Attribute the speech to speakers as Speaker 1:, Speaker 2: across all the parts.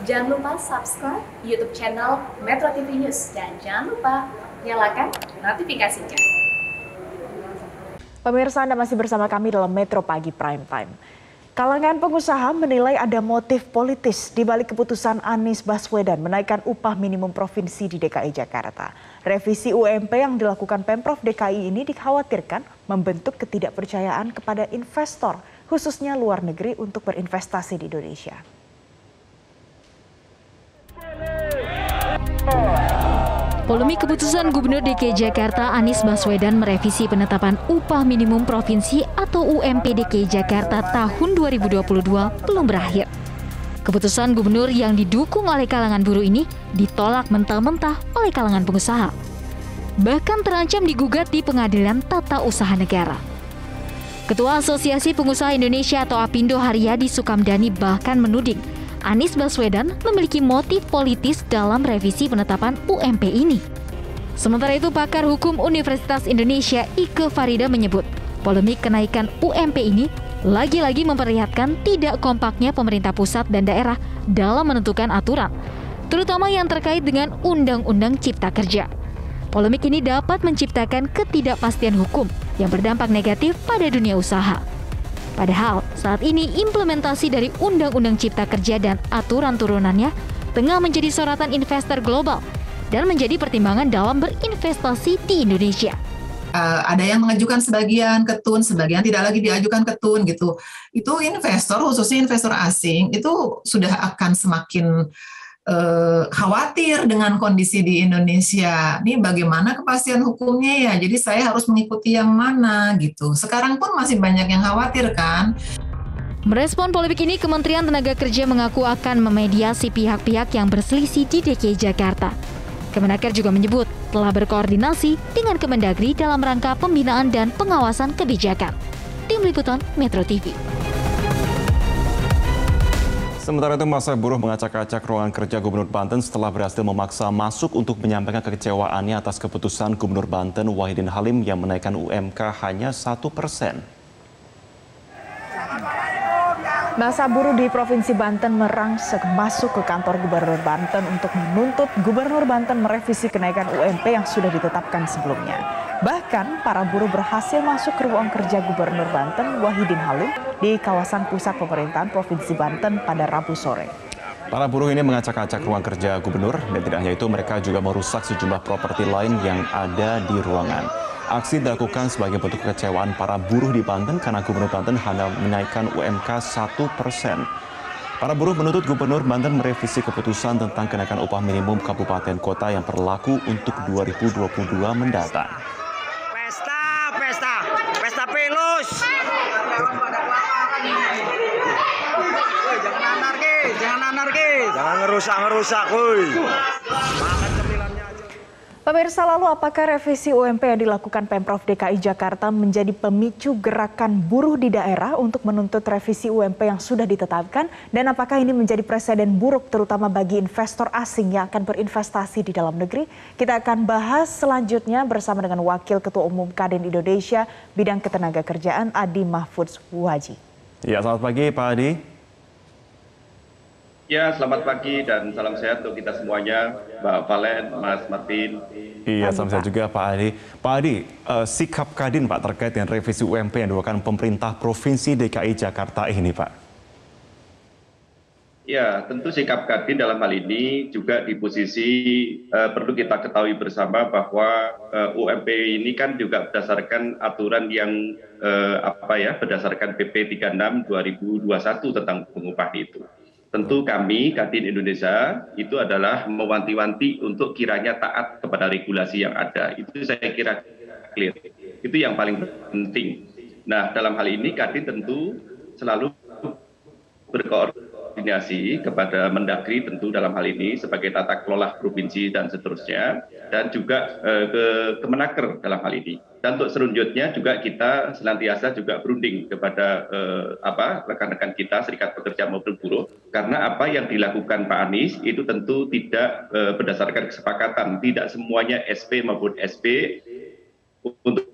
Speaker 1: Jangan lupa subscribe YouTube channel Metro TV News dan jangan lupa nyalakan notifikasinya.
Speaker 2: Pemirsa, Anda masih bersama kami dalam Metro Pagi Prime Time. Kalangan pengusaha menilai ada motif politis di balik keputusan Anies Baswedan menaikkan upah minimum provinsi di DKI Jakarta. Revisi UMP yang dilakukan Pemprov DKI ini dikhawatirkan membentuk ketidakpercayaan kepada investor, khususnya luar negeri untuk berinvestasi di Indonesia.
Speaker 3: Polemik keputusan Gubernur DKI Jakarta Anies Baswedan merevisi penetapan upah minimum provinsi atau UMP DKI Jakarta tahun 2022 belum berakhir. Keputusan Gubernur yang didukung oleh kalangan buruh ini ditolak mentah-mentah oleh kalangan pengusaha. Bahkan terancam digugat di Pengadilan Tata Usaha Negara. Ketua Asosiasi Pengusaha Indonesia atau APindo Haryadi Sukamdhani bahkan menuding Anies Baswedan memiliki motif politis dalam revisi penetapan UMP ini. Sementara itu, pakar hukum Universitas Indonesia Ike Farida menyebut polemik kenaikan UMP ini lagi-lagi memperlihatkan tidak kompaknya pemerintah pusat dan daerah dalam menentukan aturan, terutama yang terkait dengan Undang-Undang Cipta Kerja. Polemik ini dapat menciptakan ketidakpastian hukum yang berdampak negatif pada dunia usaha. Padahal saat ini implementasi dari Undang-Undang Cipta Kerja dan aturan turunannya tengah menjadi sorotan investor global dan menjadi pertimbangan dalam berinvestasi di Indonesia.
Speaker 4: Ada yang mengajukan sebagian ketun, sebagian tidak lagi diajukan ketun gitu. Itu investor, khususnya investor asing, itu sudah akan semakin khawatir dengan kondisi di Indonesia. Ini bagaimana kepastian hukumnya ya? Jadi saya harus mengikuti yang mana gitu. Sekarang pun masih banyak yang khawatir kan.
Speaker 3: Merespon polemik ini, Kementerian Tenaga Kerja mengaku akan memediasi pihak-pihak yang berselisih di DKI Jakarta. Kemenaker juga menyebut telah berkoordinasi dengan Kemendagri dalam rangka pembinaan dan pengawasan kebijakan. Tim Liputan Metro TV.
Speaker 5: Sementara itu, masa buruh mengacak-acak ruangan kerja Gubernur Banten setelah berhasil memaksa masuk untuk menyampaikan kekecewaannya atas keputusan Gubernur Banten Wahidin Halim yang menaikkan UMK hanya 1%.
Speaker 2: Masa buruh di Provinsi Banten merangsek masuk ke kantor Gubernur Banten untuk menuntut Gubernur Banten merevisi kenaikan UMP yang sudah ditetapkan sebelumnya. Bahkan, para buruh berhasil masuk ke ruang kerja Gubernur Banten Wahidin Halim di kawasan pusat pemerintahan Provinsi Banten pada Rabu sore.
Speaker 5: Para buruh ini mengacak-acak ruang kerja gubernur dan tidak hanya itu, mereka juga merusak sejumlah properti lain yang ada di ruangan. Aksi dilakukan sebagai bentuk kekecewaan para buruh di Banten karena Gubernur Banten hanya menaikkan UMK 1%. Para buruh menuntut Gubernur Banten merevisi keputusan tentang kenaikan upah minimum kabupaten kota yang berlaku untuk 2022 mendatang.
Speaker 6: Pesta pelus. Jangan anarkis. Jangan ngerusak, kuy.
Speaker 2: Pemirsa, lalu apakah revisi UMP yang dilakukan Pemprov DKI Jakarta menjadi pemicu gerakan buruh di daerah untuk menuntut revisi UMP yang sudah ditetapkan? Dan apakah ini menjadi presiden buruk terutama bagi investor asing yang akan berinvestasi di dalam negeri? Kita akan bahas selanjutnya bersama dengan Wakil Ketua Umum Kadin Indonesia Bidang Ketenagakerjaan Adi Mahfudz Waji.
Speaker 5: Ya, selamat pagi Pak Adi.
Speaker 7: Ya, selamat pagi dan salam sehat untuk kita semuanya, Mbak Valen, Mas Martin.
Speaker 5: Iya, salam sehat juga Pak Adi. Pak Adi, sikap Kadin Pak terkait dengan revisi UMP yang dilakukan pemerintah Provinsi DKI Jakarta ini Pak?
Speaker 7: Ya, tentu sikap Kadin dalam hal ini juga di posisi perlu kita ketahui bersama bahwa UMP ini kan juga berdasarkan aturan yang berdasarkan PP 36 2021 tentang pengupahan itu. Tentu kami, Kadin Indonesia, itu adalah mewanti-wanti untuk kiranya taat kepada regulasi yang ada. Itu saya kira clear. Itu yang paling penting. Nah, dalam hal ini Kadin tentu selalu berkoordinasi kepada Mendagri tentu dalam hal ini sebagai tata kelola provinsi dan seterusnya, dan juga ke Kemenaker dalam hal ini. Dan untuk selanjutnya juga kita senantiasa juga berunding kepada rekan-rekan kita, serikat pekerja maupun buruh, karena apa yang dilakukan Pak Anies itu tentu tidak berdasarkan kesepakatan, tidak semuanya SP maupun SP untuk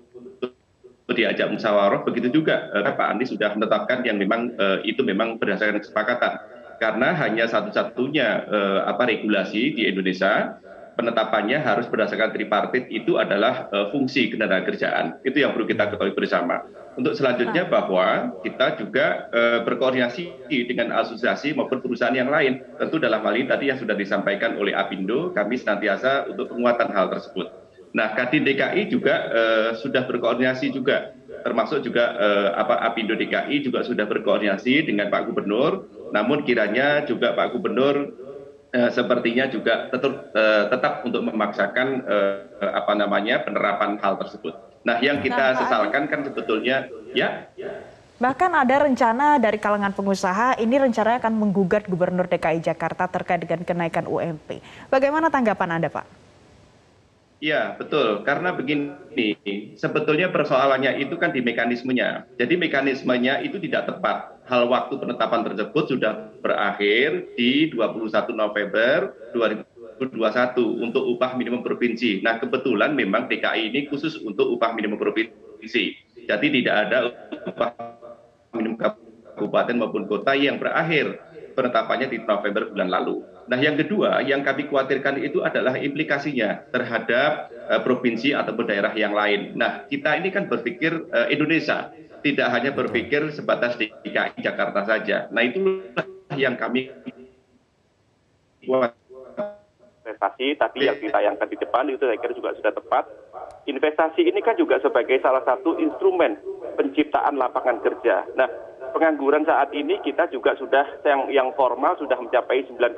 Speaker 7: diajak musyawarah. Begitu juga Pak Anies sudah menetapkan yang memang itu memang berdasarkan kesepakatan. karena hanya satu-satunya regulasi di Indonesia penetapannya harus berdasarkan tripartit itu adalah fungsi ketenagakerjaan. Itu yang perlu kita ketahui bersama. Untuk selanjutnya bahwa kita juga berkoordinasi dengan asosiasi maupun perusahaan yang lain. Tentu dalam hal ini tadi yang sudah disampaikan oleh Apindo, kami senantiasa untuk penguatan hal tersebut. Nah, Kadin DKI juga sudah berkoordinasi juga, termasuk juga Apindo DKI juga sudah berkoordinasi dengan Pak Gubernur. Namun kiranya juga Pak Gubernur sepertinya juga tetap untuk memaksakan penerapan hal tersebut. Nah, yang kita sesalkan kan sebetulnya ya.
Speaker 2: Bahkan ada rencana dari kalangan pengusaha, ini rencananya akan menggugat Gubernur DKI Jakarta terkait dengan kenaikan UMP. Bagaimana tanggapan Anda, Pak?
Speaker 7: Ya, betul. Karena begini, sebetulnya persoalannya itu kan di mekanismenya. Jadi mekanismenya itu tidak tepat. Hal waktu penetapan tersebut sudah berakhir di 21 November 2021 untuk upah minimum provinsi. Nah, kebetulan memang DKI ini khusus untuk upah minimum provinsi. Jadi tidak ada upah minimum kabupaten maupun kota yang berakhir penetapannya di November bulan lalu. Nah, yang kedua yang kami khawatirkan itu adalah implikasinya terhadap provinsi ataupun daerah yang lain. Nah, kita ini kan berpikir Indonesia, tidak hanya berpikir sebatas DKI Jakarta saja. Nah, itulah yang kami
Speaker 8: investasi tadi yang ditayangkan di depan itu saya kira juga sudah tepat. Investasi ini kan juga sebagai salah satu instrumen penciptaan lapangan kerja. Nah, pengangguran saat ini kita juga sudah yang formal sudah mencapai 9,7,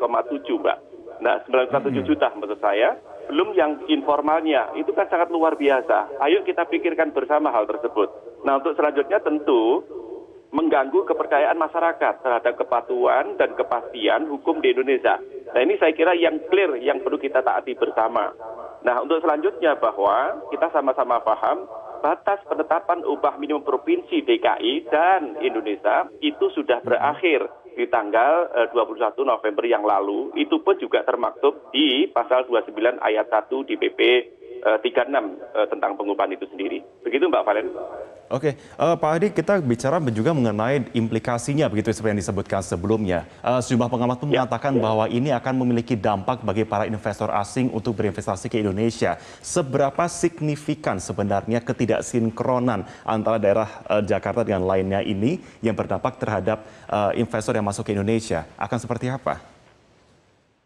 Speaker 8: Mbak. Nah, 9,7 juta menurut saya. Belum yang informalnya, itu kan sangat luar biasa. Ayo kita pikirkan bersama hal tersebut. Nah, untuk selanjutnya tentu mengganggu kepercayaan masyarakat terhadap kepatuhan dan kepastian hukum di Indonesia. Nah, ini saya kira yang clear, yang perlu kita taati bersama. Nah, untuk selanjutnya bahwa kita sama-sama paham batas penetapan upah minimum provinsi DKI dan Indonesia itu sudah berakhir di tanggal 21 November yang lalu. Itu pun juga termaktub di pasal 29 ayat 1 di PP 36 tentang pengupahan itu sendiri. Begitu Mbak Valen.
Speaker 5: Oke, Pak Adi, kita bicara juga mengenai implikasinya begitu seperti yang disebutkan sebelumnya. Sejumlah pengamat pun mengatakan bahwa ini akan memiliki dampak bagi para investor asing untuk berinvestasi ke Indonesia. Seberapa signifikan sebenarnya ketidaksinkronan antara daerah Jakarta dengan lainnya ini yang berdampak terhadap investor yang masuk ke Indonesia? Akan seperti apa?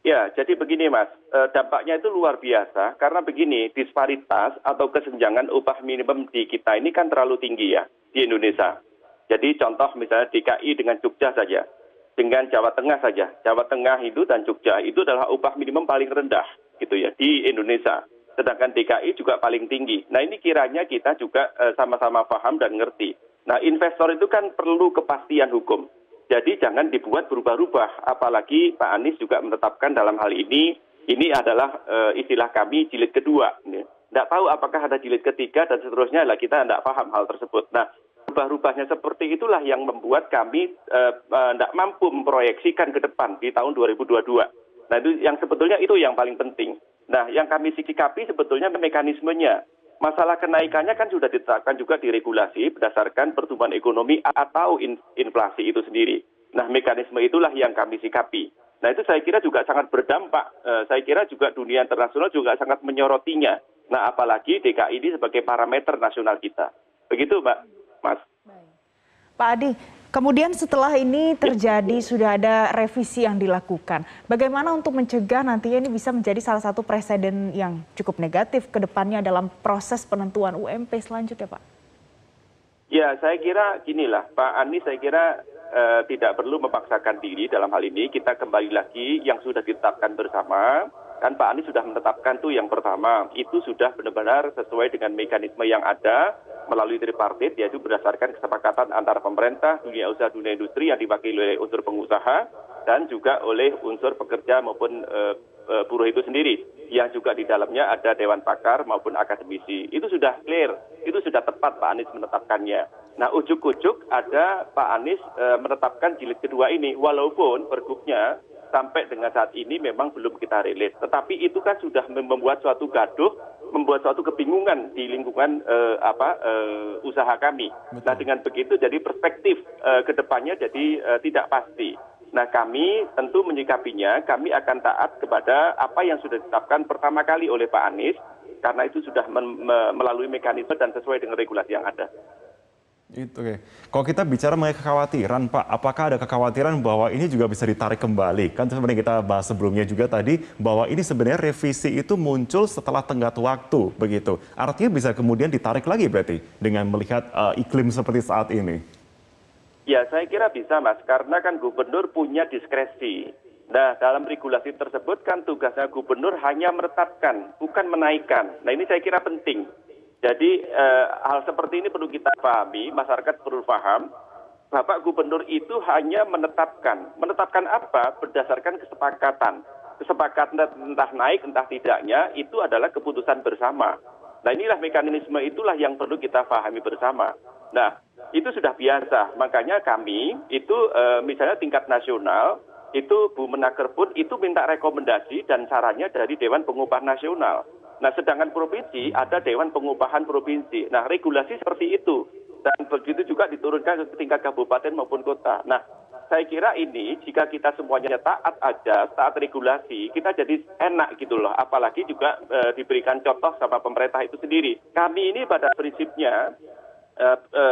Speaker 8: Ya, jadi begini Mas, dampaknya itu luar biasa karena begini, disparitas atau kesenjangan upah minimum di kita ini kan terlalu tinggi ya di Indonesia. Jadi contoh misalnya DKI dengan Jogja saja, dengan Jawa Tengah saja. Jawa Tengah itu dan Jogja itu adalah upah minimum paling rendah gitu ya di Indonesia. Sedangkan DKI juga paling tinggi. Nah, ini kiranya kita juga sama-sama paham dan ngerti. Nah, investor itu kan perlu kepastian hukum. Jadi jangan dibuat berubah-ubah, apalagi Pak Anies juga menetapkan dalam hal ini adalah istilah kami jilid kedua. Tidak tahu apakah ada jilid ketiga dan seterusnya, lah kita tidak paham hal tersebut. Nah, berubah-ubahnya seperti itulah yang membuat kami tidak mampu memproyeksikan ke depan di tahun 2022. Nah, itu yang sebetulnya itu yang paling penting. Nah, yang kami sikapi sebetulnya mekanismenya. Masalah kenaikannya kan sudah ditetapkan juga di regulasi berdasarkan pertumbuhan ekonomi atau inflasi itu sendiri. Nah, mekanisme itulah yang kami sikapi. Nah, itu saya kira juga sangat berdampak. Saya kira juga dunia internasional juga sangat menyorotinya. Nah, apalagi DKI ini sebagai parameter nasional kita. Begitu, Mbak, Mas.
Speaker 2: Pak Adi, kemudian setelah ini terjadi sudah ada revisi yang dilakukan. Bagaimana untuk mencegah nantinya ini bisa menjadi salah satu presiden yang cukup negatif ke depannya dalam proses penentuan UMP selanjutnya, Pak?
Speaker 8: Ya, saya kira ginilah, Pak Anies saya kira tidak perlu memaksakan diri dalam hal ini. Kita kembali lagi yang sudah ditetapkan bersama. Kan Pak Anies sudah menetapkan tuh yang pertama, itu sudah benar-benar sesuai dengan mekanisme yang ada melalui tripartit, yaitu berdasarkan kesepakatan antara pemerintah, dunia usaha, dunia industri yang diwakili oleh unsur pengusaha dan juga oleh unsur pekerja maupun buruh itu sendiri, yang juga di dalamnya ada dewan pakar maupun akademisi. Itu sudah clear, itu sudah tepat Pak Anies menetapkannya. Nah, ujuk-ujuk ada Pak Anies menetapkan jilid kedua ini, walaupun pergubnya sampai dengan saat ini memang belum kita rilis. Tetapi itu kan sudah membuat suatu gaduh, membuat suatu kebingungan di lingkungan usaha kami. Betul. Nah, dengan begitu jadi perspektif ke depannya jadi tidak pasti. Nah, kami tentu menyikapinya, kami akan taat kepada apa yang sudah ditetapkan pertama kali oleh Pak Anies, karena itu sudah melalui mekanisme dan sesuai dengan regulasi yang ada.
Speaker 5: Itu, oke. Kalau kita bicara mengenai kekhawatiran, Pak, apakah ada kekhawatiran bahwa ini juga bisa ditarik kembali? Kan sebenarnya kita bahas sebelumnya juga tadi bahwa ini sebenarnya revisi itu muncul setelah tenggat waktu, begitu. Artinya bisa kemudian ditarik lagi berarti dengan melihat iklim seperti saat ini.
Speaker 8: Ya, saya kira bisa, Mas, karena kan gubernur punya diskresi. Nah, dalam regulasi tersebut kan tugasnya gubernur hanya menetapkan, bukan menaikkan. Nah, ini saya kira penting. Jadi hal seperti ini perlu kita pahami, masyarakat perlu paham. Bapak Gubernur itu hanya menetapkan. Menetapkan apa? Berdasarkan kesepakatan. Kesepakatan entah naik, entah tidaknya, itu adalah keputusan bersama. Nah, inilah mekanisme itulah yang perlu kita pahami bersama. Nah, itu sudah biasa. Makanya kami itu misalnya tingkat nasional, itu Bu Menaker pun itu minta rekomendasi dan sarannya dari Dewan Pengupahan Nasional. Nah, sedangkan provinsi ada Dewan Pengupahan Provinsi. Nah, regulasi seperti itu. Dan begitu juga diturunkan ke tingkat kabupaten maupun kota. Nah, saya kira ini jika kita semuanya taat aja, taat regulasi, kita jadi enak gitu loh. Apalagi juga diberikan contoh sama pemerintah itu sendiri. Kami ini pada prinsipnya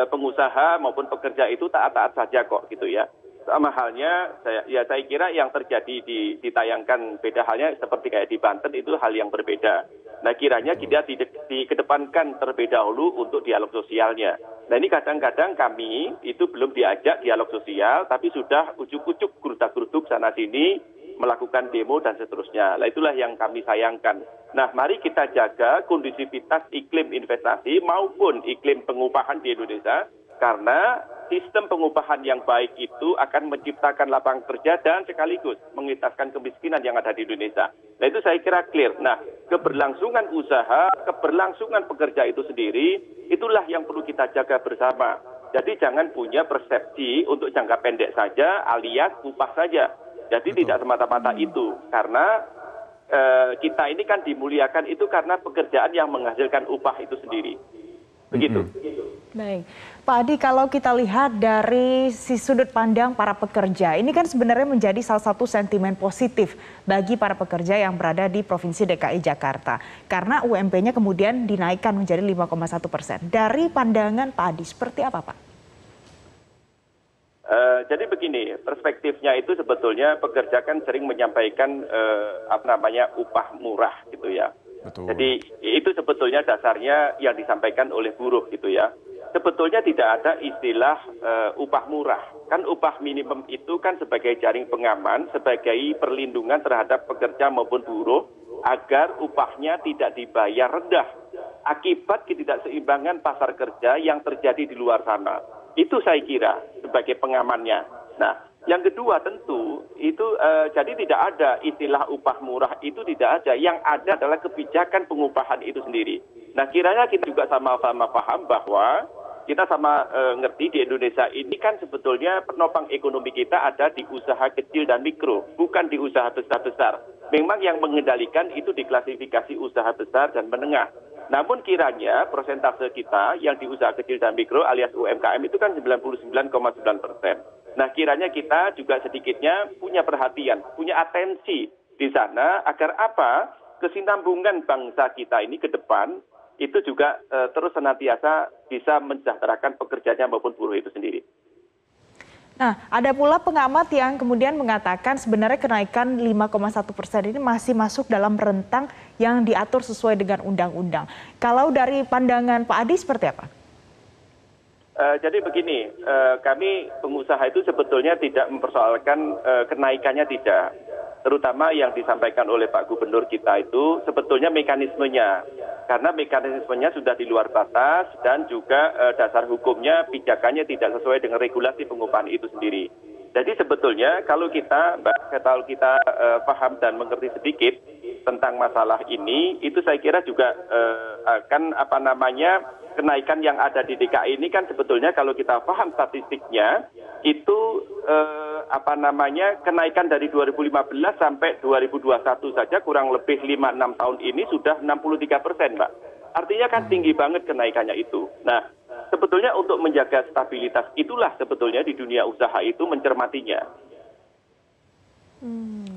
Speaker 8: pengusaha maupun pekerja itu taat-taat saja kok gitu ya. Sama halnya, saya kira yang terjadi ditayangkan beda halnya seperti kayak di Banten itu hal yang berbeda. Nah, kiranya kita dikedepankan terlebih dahulu untuk dialog sosialnya. Nah, ini kadang-kadang kami itu belum diajak dialog sosial, tapi sudah ujuk-ujuk gerudak-geruduk sana-sini, melakukan demo dan seterusnya. Nah, itulah yang kami sayangkan. Nah, mari kita jaga kondisivitas iklim investasi maupun iklim pengupahan di Indonesia, karena sistem pengupahan yang baik itu akan menciptakan lapangan kerja dan sekaligus mengentaskan kemiskinan yang ada di Indonesia. Nah, itu saya kira clear. Nah, keberlangsungan usaha, keberlangsungan pekerja itu sendiri, itulah yang perlu kita jaga bersama. Jadi jangan punya persepsi untuk jangka pendek saja alias upah saja. Jadi tidak semata-mata itu, karena kita ini kan dimuliakan itu karena pekerjaan yang menghasilkan upah itu sendiri. Begitu.
Speaker 2: Baik, Pak Adi, kalau kita lihat dari sudut pandang para pekerja, ini kan sebenarnya menjadi salah satu sentimen positif bagi para pekerja yang berada di Provinsi DKI Jakarta. Karena UMP-nya kemudian dinaikkan menjadi 5,1%. Dari pandangan Pak Adi, seperti apa, Pak?
Speaker 8: Jadi begini, perspektifnya itu sebetulnya pekerja kan sering menyampaikan upah murah gitu ya.
Speaker 5: Betul.
Speaker 8: Jadi itu sebetulnya dasarnya yang disampaikan oleh buruh gitu ya. Sebetulnya tidak ada istilah upah murah. Kan upah minimum itu kan sebagai jaring pengaman, sebagai perlindungan terhadap pekerja maupun buruh agar upahnya tidak dibayar rendah akibat ketidakseimbangan pasar kerja yang terjadi di luar sana. Itu saya kira sebagai pengamannya. Nah, yang kedua tentu itu jadi tidak ada istilah upah murah, itu tidak ada. Yang ada adalah kebijakan pengupahan itu sendiri. Nah, kiranya kita juga sama-sama paham bahwa kita sama ngerti di Indonesia ini kan sebetulnya penopang ekonomi kita ada di usaha kecil dan mikro, bukan di usaha besar-besar. Memang yang mengendalikan itu diklasifikasi usaha besar dan menengah. Namun kiranya persentase kita yang di usaha kecil dan mikro alias UMKM itu kan 99,9%. Nah, kiranya kita juga sedikitnya punya perhatian, punya atensi di sana agar apa? Kesinambungan bangsa kita ini ke depan itu juga terus senantiasa bisa mensejahterakan pekerjanya maupun buruh itu sendiri.
Speaker 2: Nah, ada pula pengamat yang kemudian mengatakan sebenarnya kenaikan 5,1% ini masih masuk dalam rentang yang diatur sesuai dengan undang-undang. Kalau dari pandangan Pak Adi seperti apa?
Speaker 8: Jadi begini, kami pengusaha itu sebetulnya tidak mempersoalkan kenaikannya tidak. Terutama yang disampaikan oleh Pak Gubernur kita itu sebetulnya mekanismenya. Karena mekanismenya sudah di luar batas dan juga dasar hukumnya, pijakannya tidak sesuai dengan regulasi pengupahan itu sendiri. Jadi sebetulnya kalau kita paham dan mengerti sedikit tentang masalah ini, itu saya kira juga akan kenaikan yang ada di DKI ini kan sebetulnya kalau kita paham statistiknya itu kenaikan dari 2015 sampai 2021 saja kurang lebih 5-6 tahun ini sudah 63%, Mbak. Artinya kan tinggi banget kenaikannya itu. Nah, sebetulnya untuk menjaga stabilitas itulah sebetulnya di dunia usaha itu mencermatinya.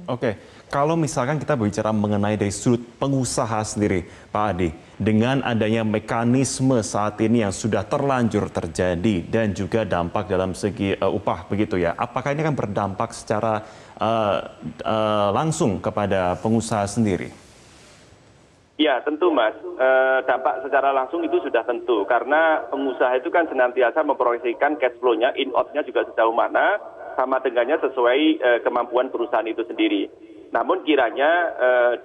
Speaker 5: Oke, kalau misalkan kita bicara mengenai dari sudut pengusaha sendiri, Pak Adi, dengan adanya mekanisme saat ini yang sudah terlanjur terjadi dan juga dampak dalam segi upah begitu ya, apakah ini akan berdampak secara langsung kepada pengusaha sendiri?
Speaker 8: Ya tentu Mas, dampak secara langsung itu sudah tentu karena pengusaha itu kan senantiasa memproyeksikan cash flow-nya, in-out-nya juga sejauh mana sama dengannya sesuai kemampuan perusahaan itu sendiri. Namun kiranya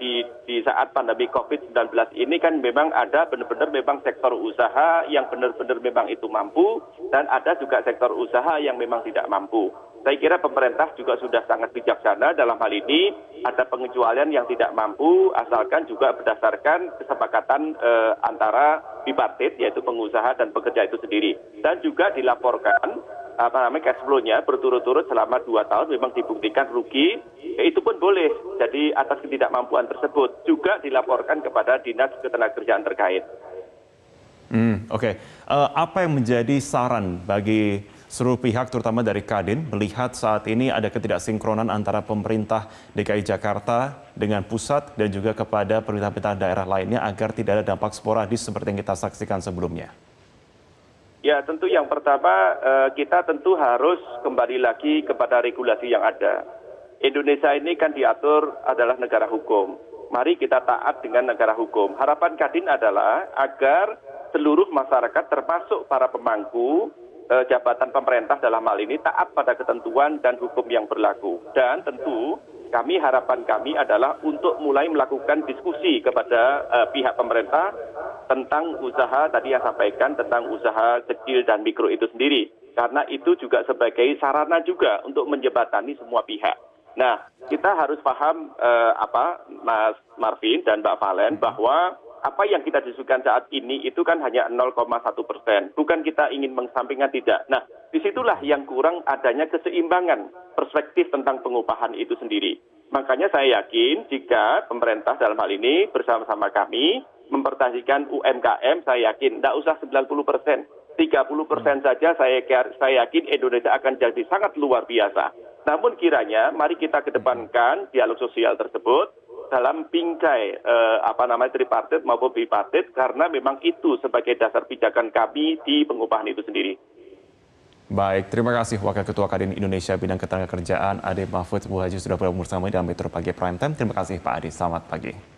Speaker 8: di saat pandemi COVID-19 ini kan memang ada benar-benar memang sektor usaha yang benar-benar memang itu mampu dan ada juga sektor usaha yang memang tidak mampu. Saya kira pemerintah juga sudah sangat bijaksana dalam hal ini ada pengecualian yang tidak mampu asalkan juga berdasarkan kesepakatan antara bipartit yaitu pengusaha dan pekerja itu sendiri dan juga dilaporkan cash flow-nya berturut-turut selama 2 tahun memang dibuktikan rugi, itu pun boleh. Jadi atas ketidakmampuan tersebut juga dilaporkan kepada Dinas Ketenagakerjaan terkait.
Speaker 5: Oke. Apa yang menjadi saran bagi seluruh pihak terutama dari Kadin melihat saat ini ada ketidaksinkronan antara pemerintah DKI Jakarta dengan pusat dan juga kepada pemerintah daerah lainnya agar tidak ada dampak sporadis seperti yang kita saksikan sebelumnya?
Speaker 8: Ya tentu yang pertama kita tentu harus kembali lagi kepada regulasi yang ada. Indonesia ini kan diatur adalah negara hukum. Mari kita taat dengan negara hukum. Harapan Kadin adalah agar seluruh masyarakat termasuk para pemangku jabatan pemerintah dalam hal ini taat pada ketentuan dan hukum yang berlaku. Dan tentu harapan kami adalah untuk mulai melakukan diskusi kepada pihak pemerintah tentang usaha tadi yang sampaikan tentang usaha kecil dan mikro itu sendiri. Karena itu juga sebagai sarana juga untuk menjembatani semua pihak. Nah, kita harus paham Mas Marvin dan Mbak Valen bahwa apa yang kita diskusikan saat ini itu kan hanya 0,1%. Bukan kita ingin mengesampingkan tidak. Nah, disitulah yang kurang adanya keseimbangan perspektif tentang pengupahan itu sendiri. Makanya saya yakin jika pemerintah dalam hal ini bersama-sama kami mempertahankan UMKM, saya yakin tidak usah 90%. 30% saja saya yakin Indonesia akan jadi sangat luar biasa. Namun kiranya mari kita kedepankan dialog sosial tersebut dalam bingkai tripartit maupun bipartit karena memang itu sebagai dasar pijakan kami di pengupahan itu sendiri.
Speaker 5: Baik, terima kasih Wakil Ketua Kadin Indonesia Bidang Ketenagakerjaan Ade Mahfudz Buhaji sudah bergabung bersama dalam Metro Pagi Prime Time. Terima kasih Pak Ade, selamat pagi.